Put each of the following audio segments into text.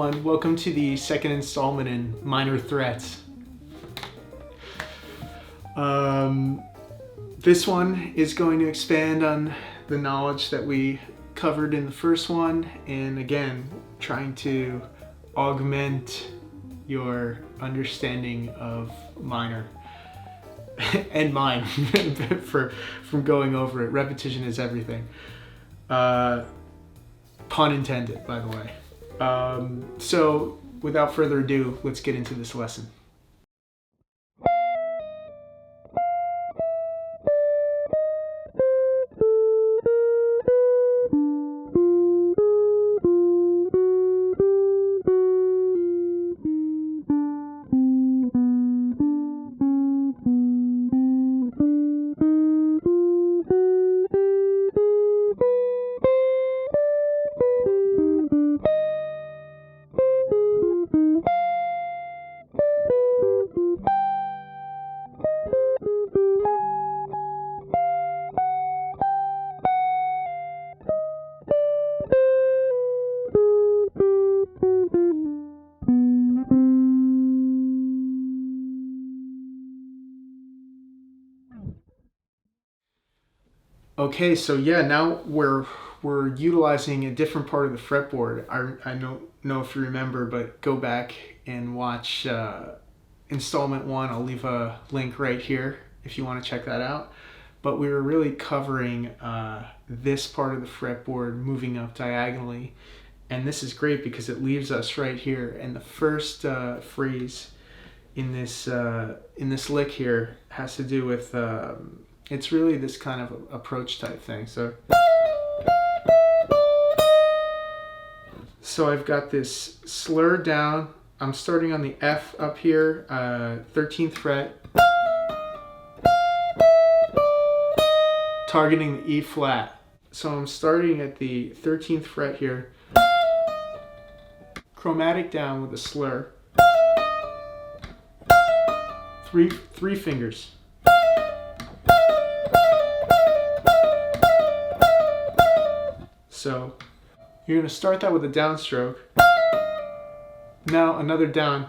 everyone, welcome to the second installment in minor threats. This one is going to expand on the knowledge that we covered in the first one, and again, trying to augment your understanding of minor and mine from going over it. Repetition is everything. Pun intended, by the way. So without further ado, let's get into this lesson. Okay, so yeah, now we're utilizing a different part of the fretboard. I don't know if you remember, but go back and watch installment 1. I'll leave a link right here if you want to check that out. But we were really covering this part of the fretboard, moving up diagonally, and this is great because it leaves us right here. And the first phrase in this lick here has to do with it's really this kind of approach type thing. So I've got this slur down. I'm starting on the F up here, 13th fret, targeting the E flat. So I'm starting at the 13th fret here, chromatic down with a slur, three fingers. So you're going to start that with a downstroke. Now another down.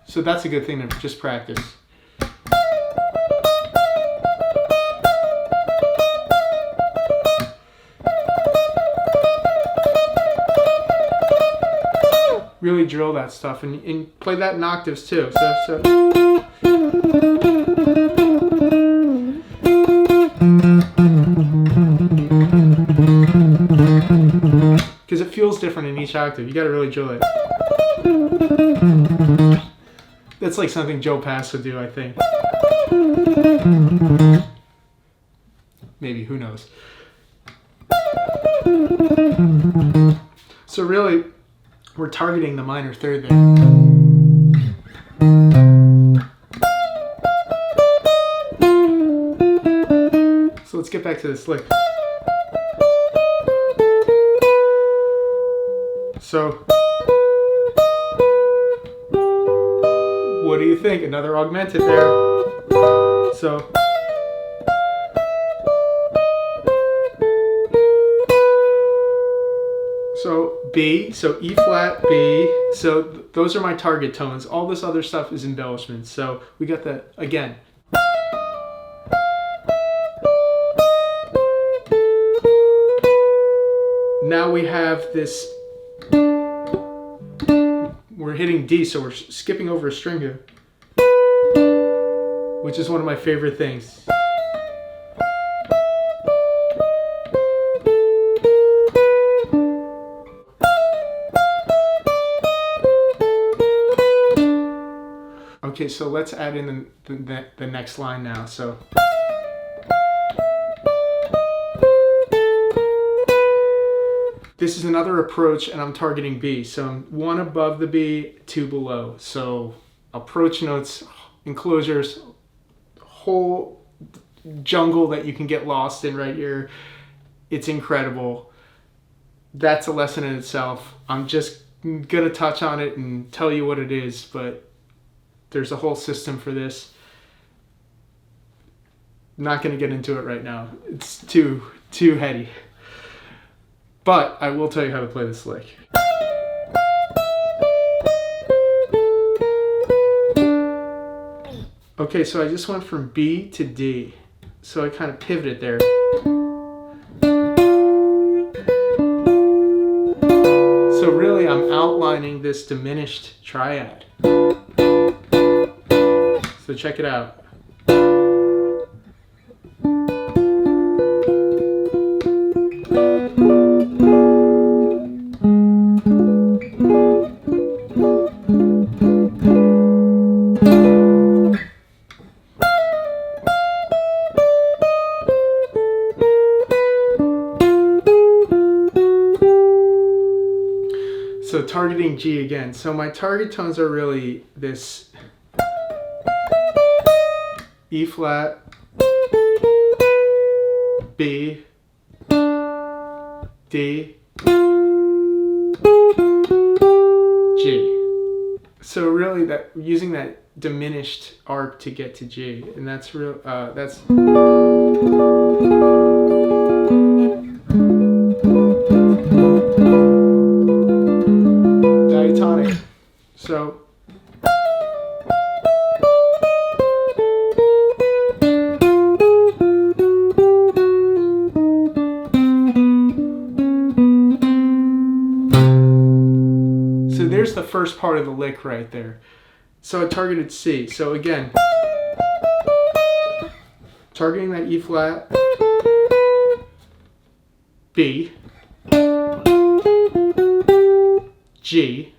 So that's a good thing to just practice. Really drill that stuff and play that in octaves too. So because it feels different in each octave. You gotta really drill it. That's like something Joe Pass would do, I think. Maybe, who knows. So really, we're targeting the minor third there. So let's get back to this lick. So, what do you think? Another augmented there. So B, so E flat, B. So those are my target tones. All this other stuff is embellishment. So we got that again. Now we have this, we're hitting D, so we're skipping over a string here, which is one of my favorite things. Okay, so let's add in the next line now. So this is another approach, and I'm targeting B. So I'm 1 above the B, 2 below. So approach notes, enclosures, whole jungle that you can get lost in right here. It's incredible. That's a lesson in itself. I'm just gonna touch on it and tell you what it is, but there's a whole system for this. not going to get into it right now. It's too heady. But I will tell you how to play this lick. Okay, so I just went from B to D. So I kind of pivoted there. So really I'm outlining this diminished triad. So check it out. So targeting G again. So my target tones are really this E flat, B, D, G. So really that using that diminished arc to get to G, and that's real. That's diatonic. So there's the first part of the lick right there. So I targeted C. So again, targeting that E flat, B, G,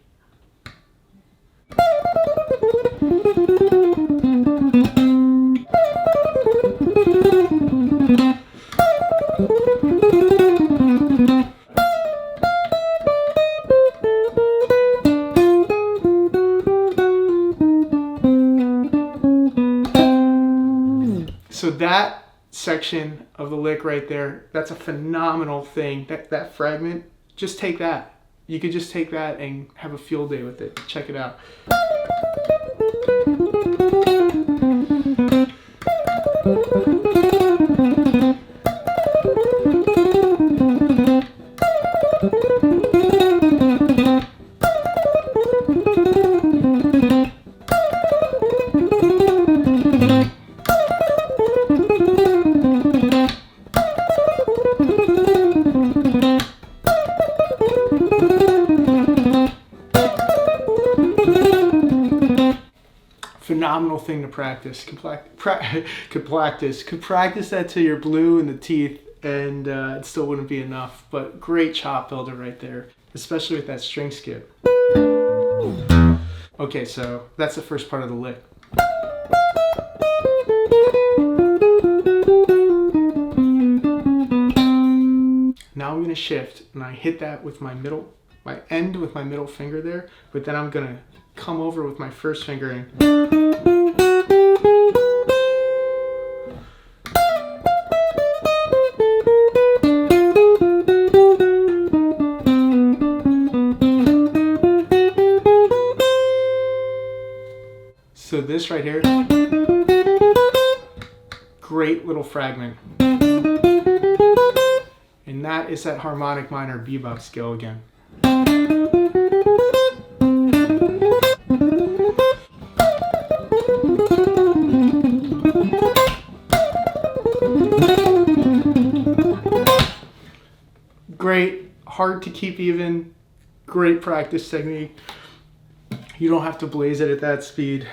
so that section of the lick right there, that's a phenomenal thing. That fragment, just take that. You could just take that and have a field day with it. Check it out. Phenomenal thing to practice. Could practice that till you're blue in the teeth, and it still wouldn't be enough. But great chop builder right there, especially with that string skip. Okay, so that's the first part of the lick. Now I'm gonna shift, and I hit that with my end with my middle finger there, but then I'm gonna come over with my first finger and so this right here, great little fragment. And that is that harmonic minor bebop scale again. Great, hard to keep even, great practice technique. You don't have to blaze it at that speed,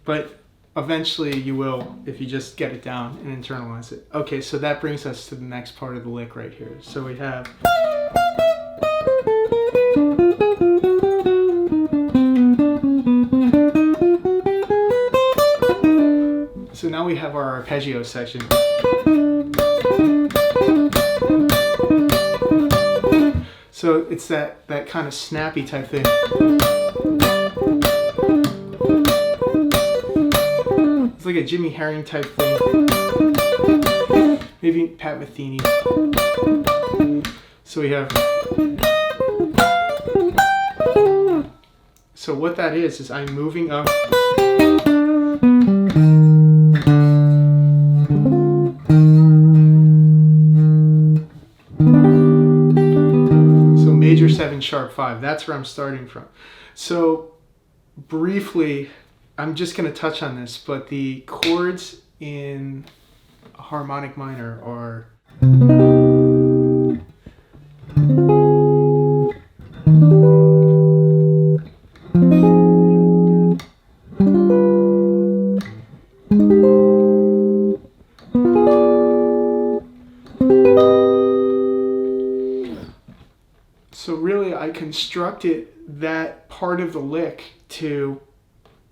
but eventually you will if you just get it down and internalize it. Okay, so that brings us to the next part of the lick right here. So we have so now we have our arpeggio section. So it's that kind of snappy type thing. It's like a Jimmy Herring type thing. Maybe Pat Metheny. So we have. So what that is I'm moving up. 7 sharp 5. That's where I'm starting from. So briefly, I'm just going to touch on this, but the chords in harmonic minor are so really I constructed that part of the lick to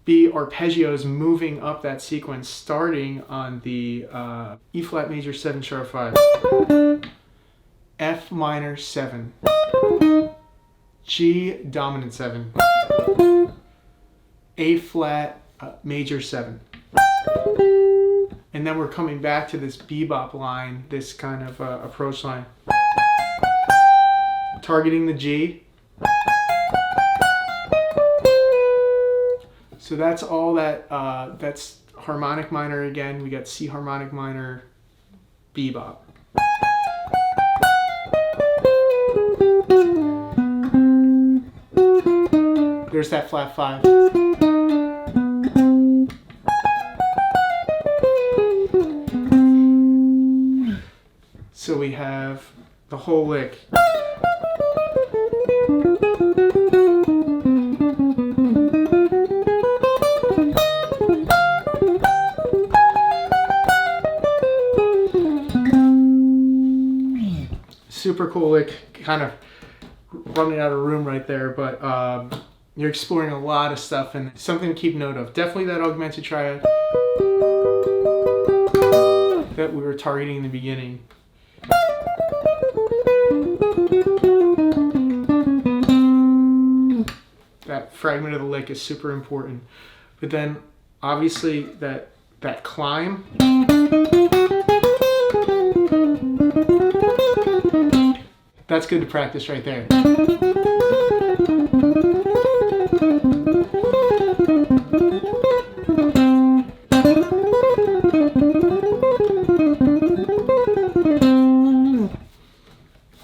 be arpeggios moving up that sequence, starting on the E flat major 7 sharp 5, F minor 7, G dominant 7, A flat major 7. And then we're coming back to this bebop line, this kind of approach line, targeting the G. So that's all that, that's harmonic minor again. We got C harmonic minor, bebop. There's that flat 5. So we have the whole lick. Super cool lick, kind of running out of room right there, but you're exploring a lot of stuff and something to keep note of. Definitely that augmented triad that we were targeting in the beginning. That fragment of the lick is super important. But then obviously that climb, that's good to practice right there.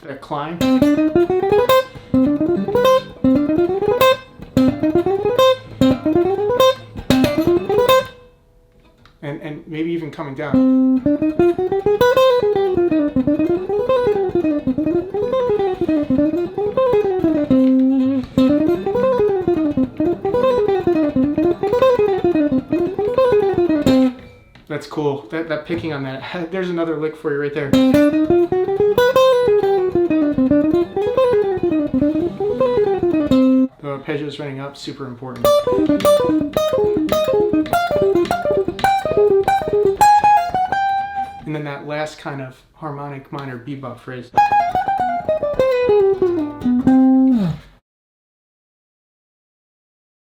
That climb. And maybe even coming down. That's cool. That picking on that. There's another lick for you right there. The arpeggio's running up, super important. And then that last kind of harmonic minor bebop phrase.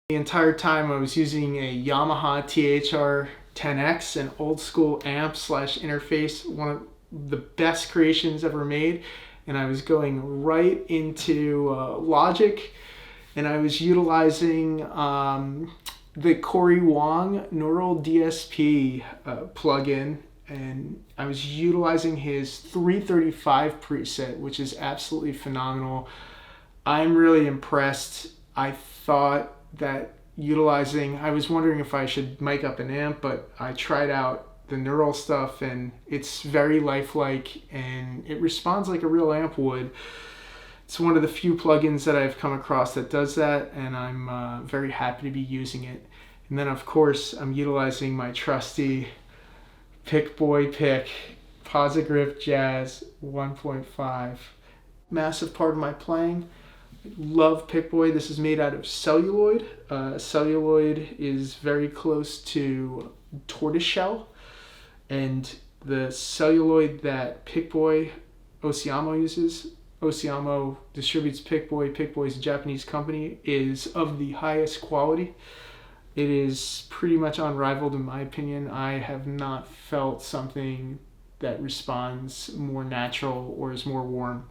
The entire time I was using a Yamaha THR 10X, an old school amp slash interface, one of the best creations ever made. And I was going right into Logic, and I was utilizing the Corey Wong Neural DSP plugin, and I was utilizing his 335 preset, which is absolutely phenomenal. I'm really impressed. I thought that I was wondering if I should mic up an amp, but I tried out the neural stuff and it's very lifelike and it responds like a real amp would. It's one of the few plugins that I've come across that does that, and I'm very happy to be using it. And then of course I'm utilizing my trusty Pickboy pick, Posigrip Jazz 1.5. Massive part of my playing. Love Pickboy. This is made out of celluloid. Celluloid is very close to tortoiseshell, and the celluloid that Pickboy Osiamo uses, Osiamo distributes Pickboy. Pickboy is a Japanese company, is of the highest quality. It is pretty much unrivaled in my opinion. I have not felt something that responds more natural or is more warm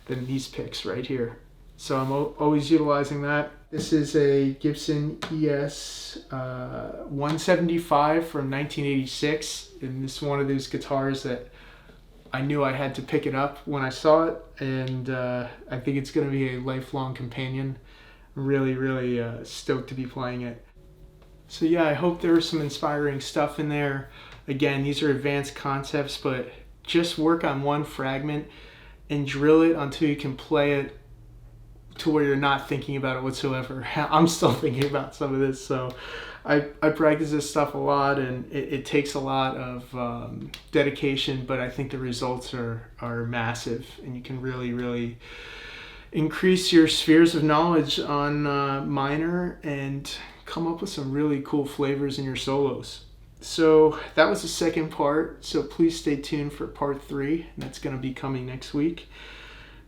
than these picks right here. So I'm always utilizing that. This is a Gibson ES 175 from 1986. And this is one of those guitars that I knew I had to pick it up when I saw it, and I think it's going to be a lifelong companion. I'm really, really stoked to be playing it. So yeah, I hope there was some inspiring stuff in there. Again, these are advanced concepts, but just work on one fragment and drill it until you can play it to where you're not thinking about it whatsoever. I'm still thinking about some of this, so I practice this stuff a lot, and it takes a lot of dedication, but I think the results are massive, and you can really, really increase your spheres of knowledge on minor and come up with some really cool flavors in your solos. So that was the second part, so please stay tuned for part 3, and that's going to be coming next week.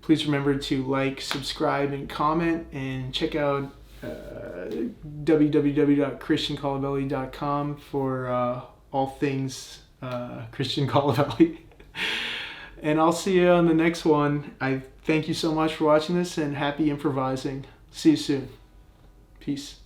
Please remember to like, subscribe, and comment, and check out www.christiancolabelli.com for all things Christian Colabelli. And I'll see you on the next one. I thank you so much for watching this, and happy improvising. See you soon. Peace.